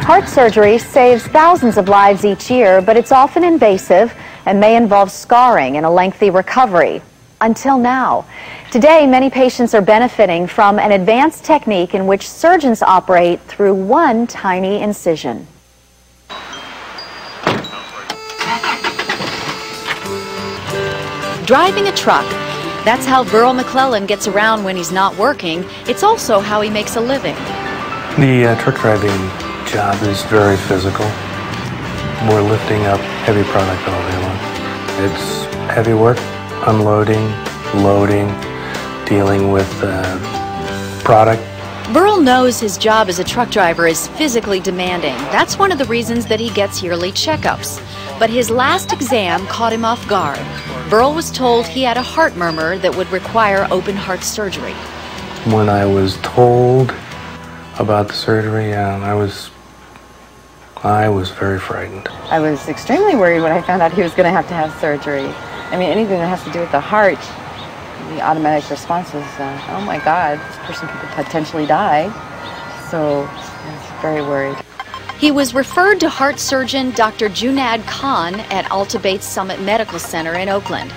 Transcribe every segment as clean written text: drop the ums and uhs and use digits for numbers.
Heart surgery saves thousands of lives each year, but it's often invasive and may involve scarring and a lengthy recovery. Until now. Today, many patients are benefiting from an advanced technique in which surgeons operate through one tiny incision. Driving a truck. That's how Burl McClellan gets around when he's not working. It's also how he makes a living. The truck driving job is very physical. We're lifting up heavy product all day long. It's heavy work, unloading, loading, dealing with product. Burl knows his job as a truck driver is physically demanding. That's one of the reasons that he gets yearly checkups. But his last exam caught him off guard. Burl was told he had a heart murmur that would require open heart surgery. When I was told about the surgery, I was very frightened. I was extremely worried when I found out he was going to have surgery. I mean, anything that has to do with the heart, the automatic response was, oh my God, this person could potentially die. So I was very worried. He was referred to heart surgeon Dr. Junaid Khan at Alta Bates Summit Medical Center in Oakland.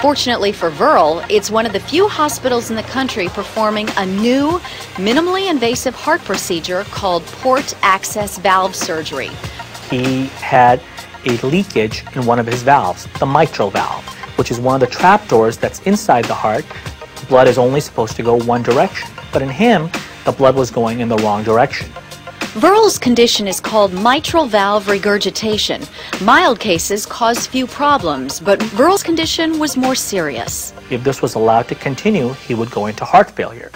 Fortunately for Burl, it's one of the few hospitals in the country performing a new, minimally invasive heart procedure called port access valve surgery. He had a leakage in one of his valves, the mitral valve, which is one of the trapdoors that's inside the heart. Blood is only supposed to go one direction, but in him, the blood was going in the wrong direction. Burl's condition is called mitral valve regurgitation. Mild cases cause few problems, but Burl's condition was more serious. If this was allowed to continue, he would go into heart failure.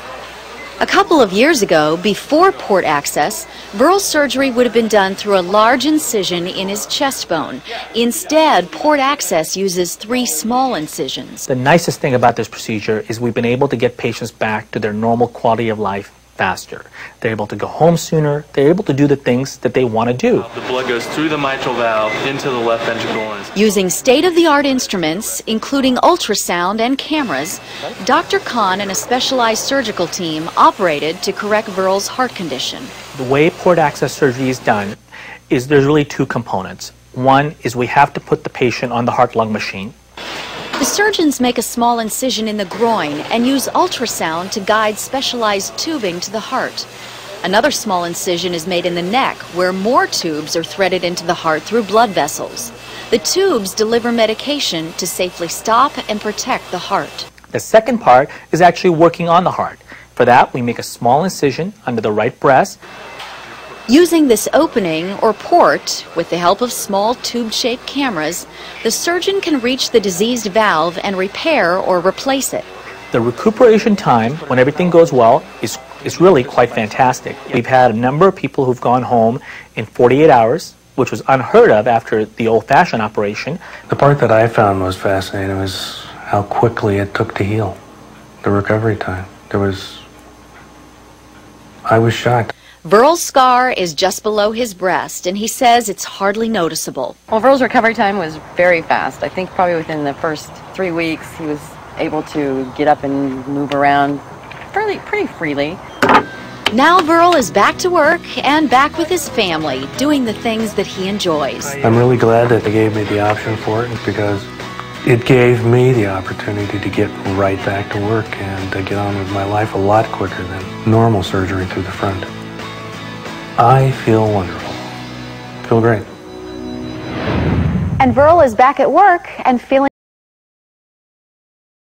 A couple of years ago, before port access, Burl's surgery would have been done through a large incision in his chest bone. Instead, port access uses 3 small incisions. The nicest thing about this procedure is we've been able to get patients back to their normal quality of life faster. They're able to go home sooner. They're able to do the things that they want to do. The blood goes through the mitral valve into the left ventricle. Using state-of-the-art instruments, including ultrasound and cameras, Dr. Khan and a specialized surgical team operated to correct Burl's heart condition. The way port access surgery is done is there's really 2 components. One is we have to put the patient on the heart-lung machine. The surgeons make a small incision in the groin and use ultrasound to guide specialized tubing to the heart. Another small incision is made in the neck, where more tubes are threaded into the heart through blood vessels. The tubes deliver medication to safely stop and protect the heart. The second part is actually working on the heart. For that, we make a small incision under the right breast. Using this opening, or port, with the help of small tube-shaped cameras, the surgeon can reach the diseased valve and repair or replace it. The recuperation time, when everything goes well, is really quite fantastic. We've had a number of people who've gone home in 48 hours, which was unheard of after the old-fashioned operation. The part that I found most fascinating was how quickly it took to heal, the recovery time. I was shocked. Burl's scar is just below his breast, and he says it's hardly noticeable. Well, Burl's recovery time was very fast. I think probably within the first 3 weeks he was able to get up and move around pretty freely. Now Burl is back to work and back with his family, doing the things that he enjoys. I'm really glad that they gave me the option for it, because it gave me the opportunity to get right back to work and to get on with my life a lot quicker than normal surgery through the front. I feel wonderful. Feel great. And Burl is back at work and feeling